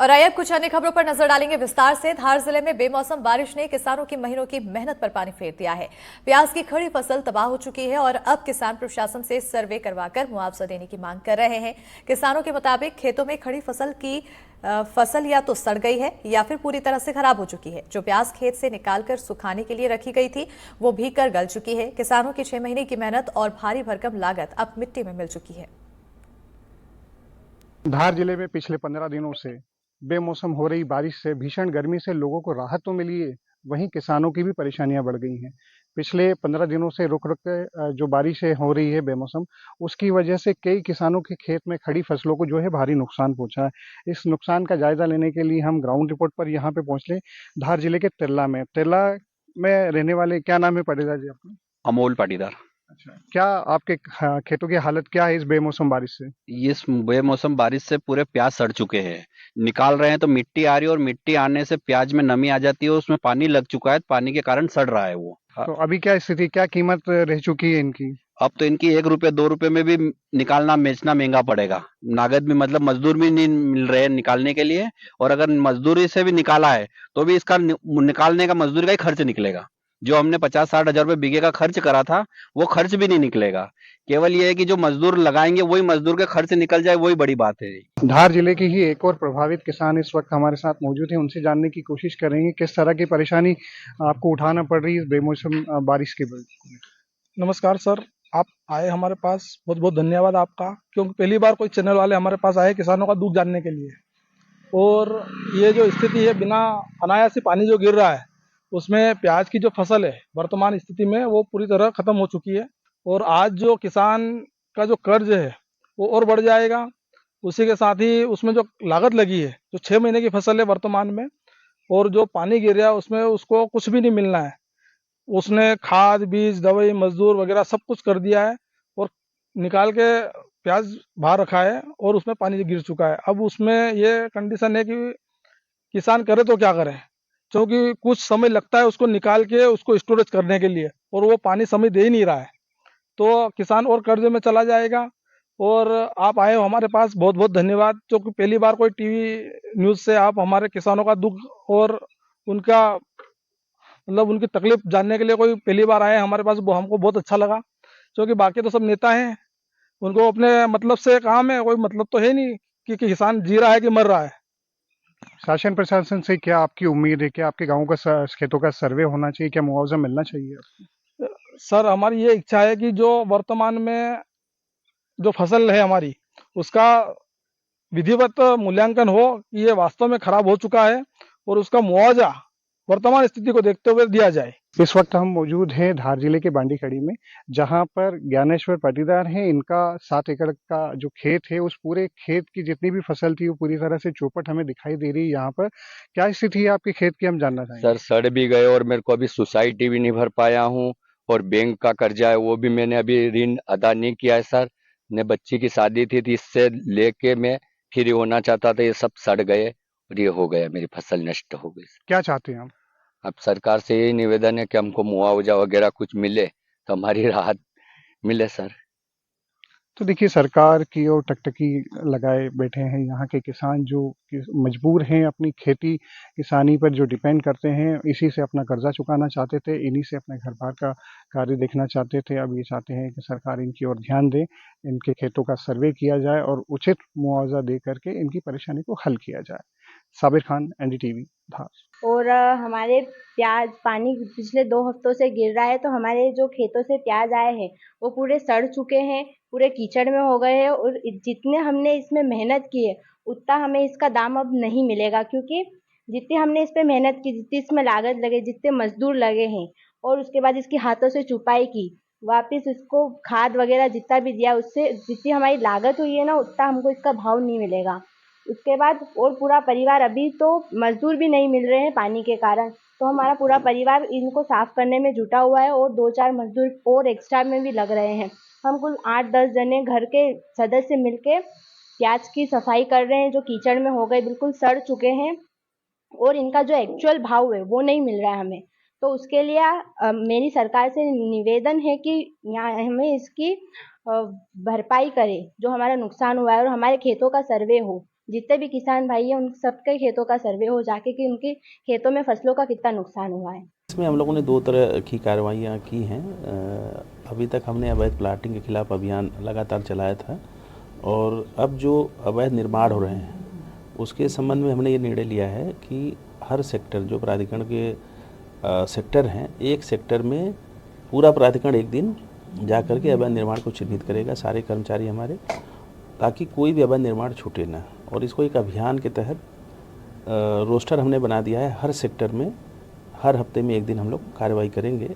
और आइए अब कुछ अन्य खबरों पर नजर डालेंगे विस्तार से। धार जिले में बेमौसम बारिश ने किसानों की महीनों की मेहनत पर पानी फेर दिया है। प्याज की खड़ी फसल तबाह हो चुकी है और अब किसान प्रशासन से सर्वे करवाकर मुआवजा देने की मांग कर रहे हैं। किसानों के मुताबिक खेतों में खड़ी फसल या तो सड़ गई है या फिर पूरी तरह से खराब हो चुकी है। जो प्याज खेत से निकालकर सुखाने के लिए रखी गई थी वो भीग कर गल चुकी है। किसानों की 6 महीने की मेहनत और भारी भरकम लागत अब मिट्टी में मिल चुकी है। धार जिले में पिछले 15 दिनों से बेमौसम हो रही बारिश से भीषण गर्मी से लोगों को राहत तो मिली है, वहीं किसानों की भी परेशानियां बढ़ गई हैं। पिछले 15 दिनों से रुक रुक के जो बारिशें हो रही है बेमौसम, उसकी वजह से कई किसानों के खेत में खड़ी फसलों को जो है भारी नुकसान पहुंचा है। इस नुकसान का जायजा लेने के लिए हम ग्राउंड रिपोर्ट पर यहाँ पे पहुंचे धार जिले के तिल्ला में रहने वाले, क्या नाम है पटेदा जी आपका? अमोल पाटीदार। अच्छा, क्या आपके खेतों की हालत क्या है इस बेमौसम बारिश से? इस बेमौसम बारिश से पूरे प्याज सड़ चुके हैं। निकाल रहे हैं तो मिट्टी आ रही है और मिट्टी आने से प्याज में नमी आ जाती है, उसमें पानी लग चुका है, पानी के कारण सड़ रहा है वो। तो अभी क्या स्थिति, क्या कीमत रह चुकी है इनकी? अब तो इनकी 1 रुपये 2 रुपये में भी निकालना बेचना महंगा पड़ेगा। लागत भी मतलब मजदूर भी नहीं मिल रहे हैं निकालने के लिए, और अगर मजदूरी से भी निकाला है तो भी इसका निकालने का मजदूरी का ही खर्च निकलेगा। जो हमने 50-60 हजार रुपये बीघे का खर्च करा था वो खर्च भी नहीं निकलेगा। केवल ये है कि जो मजदूर लगाएंगे वही मजदूर के खर्च निकल जाए, वही बड़ी बात है। धार जिले के ही एक और प्रभावित किसान इस वक्त हमारे साथ मौजूद हैं, उनसे जानने की कोशिश करेंगे किस तरह की परेशानी आपको उठाना पड़ रही है इस बेमौसम बारिश के वजह। नमस्कार सर, आप आए हमारे पास, बहुत बहुत धन्यवाद आपका, क्योंकि पहली बार कोई चैनल वाले हमारे पास आए किसानों का दुख जानने के लिए। और ये जो स्थिति है, बिना अनायास ही पानी जो गिर रहा है, उसमें प्याज की जो फसल है वर्तमान स्थिति में वो पूरी तरह खत्म हो चुकी है। और आज जो किसान का जो कर्ज है वो और बढ़ जाएगा। उसी के साथ ही उसमें जो लागत लगी है, जो 6 महीने की फसल है वर्तमान में, और जो पानी गिर रहा है उसमें उसको कुछ भी नहीं मिलना है। उसने खाद बीज दवाई मजदूर वगैरह सब कुछ कर दिया है और निकाल के प्याज बाहर रखा है और उसमें पानी गिर चुका है। अब उसमें ये कंडीशन है कि किसान करे तो क्या करे, क्योंकि कुछ समय लगता है उसको निकाल के उसको स्टोरेज करने के लिए, और वो पानी समय दे ही नहीं रहा है। तो किसान और कर्ज में चला जाएगा। और आप आए हो हमारे पास, बहुत बहुत धन्यवाद, क्योंकि पहली बार कोई टीवी न्यूज़ से आप हमारे किसानों का दुख और उनका मतलब उनकी तकलीफ जानने के लिए कोई पहली बार आए हमारे पास, वो हमको बहुत अच्छा लगा। क्योंकि बाकी तो सब नेता हैं, उनको अपने मतलब से काम है, कोई मतलब तो है नहीं कि किसान जी रहा है कि मर रहा है। शासन प्रशासन से क्या आपकी उम्मीद है कि आपके गाँव का खेतों का सर्वे होना चाहिए, क्या मुआवजा मिलना चाहिए? सर, हमारी ये इच्छा है कि जो वर्तमान में जो फसल है हमारी, उसका विधिवत मूल्यांकन हो कि ये वास्तव में खराब हो चुका है, और उसका मुआवजा वर्तमान स्थिति को देखते हुए दिया जाए। इस वक्त हम मौजूद हैं धार जिले के बांडीखड़ी में, जहां पर ज्ञानेश्वर पाटीदार हैं। इनका 7 एकड़ का जो खेत है, उस पूरे खेत की जितनी भी फसल थी वो पूरी तरह से चौपट हमें दिखाई दे रही है। यहाँ पर क्या स्थिति है आपके खेत की, हम जानना चाहेंगे। सर, सड़ भी गए और मेरे को अभी सोसाइटी भी नहीं भर पाया हूँ, और बैंक का कर्जा है वो भी मैंने अभी ऋण अदा नहीं किया है सर। ने बच्ची की शादी थी तो इससे लेके मैं फ्री होना चाहता था, ये सब सड़ गए और ये हो गया, मेरी फसल नष्ट हो गई। क्या चाहते हैं हम? अब सरकार से यही निवेदन है कि हमको मुआवजा वगैरह कुछ मिले तो हमारी राहत मिले सर। तो देखिए, सरकार की ओर टकटकी लगाए बैठे हैं यहाँ के किसान, जो मजबूर हैं अपनी खेती किसानी पर जो डिपेंड करते हैं, इसी से अपना कर्जा चुकाना चाहते थे, इन्हीं से अपने घर बार का कार्य देखना चाहते थे। अब ये चाहते हैं कि सरकार इनकी ओर ध्यान दे, इनके खेतों का सर्वे किया जाए और उचित मुआवजा दे करके इनकी परेशानी को हल किया जाए। साबिर खान, एनडीटीवी, धार। और हमारे प्याज पानी पिछले 2 हफ्तों से गिर रहा है, तो हमारे जो खेतों से प्याज आए हैं वो पूरे सड़ चुके हैं, पूरे कीचड़ में हो गए हैं। और जितने हमने इसमें मेहनत की है उतना हमें इसका दाम अब नहीं मिलेगा, क्योंकि जितनी हमने इस पे मेहनत की, जितनी इसमें लागत लगे, जितने मजदूर लगे हैं, और उसके बाद इसकी हाथों से चुपाई की, वापस इसको खाद वगैरह जितना भी दिया, उससे जितनी हमारी लागत हुई है ना, उतना हमको इसका भाव नहीं मिलेगा। उसके बाद और पूरा परिवार, अभी तो मजदूर भी नहीं मिल रहे हैं पानी के कारण, तो हमारा पूरा परिवार इनको साफ करने में जुटा हुआ है, और 2-4 मजदूर और एक्स्ट्रा में भी लग रहे हैं। हम कुल 8-10 जने घर के सदस्य मिलके प्याज की सफाई कर रहे हैं, जो कीचड़ में हो गए, बिल्कुल सड़ चुके हैं, और इनका जो एक्चुअल भाव है वो नहीं मिल रहा है हमें। तो उसके लिए मेरी सरकार से निवेदन है कि यहाँ हमें इसकी भरपाई करे, जो हमारा नुकसान हुआ है, और हमारे खेतों का सर्वे हो, जितने भी किसान भाई हैं उन सबके खेतों का सर्वे हो जाके कि उनके खेतों में फसलों का कितना नुकसान हुआ है। इसमें हम लोगों ने 2 तरह की कार्रवाइयाँ की हैं। अभी तक हमने अवैध प्लाटिंग के खिलाफ अभियान लगातार चलाया था और अब जो अवैध निर्माण हो रहे हैं उसके संबंध में हमने ये निर्णय लिया है कि हर सेक्टर जो प्राधिकरण के सेक्टर हैं, एक सेक्टर में पूरा प्राधिकरण एक दिन जा कर के अवैध निर्माण को चिन्हित करेगा, सारे कर्मचारी हमारे, ताकि कोई भी अवैध निर्माण छूटे ना। और इसको एक अभियान के तहत रोस्टर हमने बना दिया है। हर सेक्टर में हर हफ्ते में एक दिन हम लोग कार्रवाई करेंगे।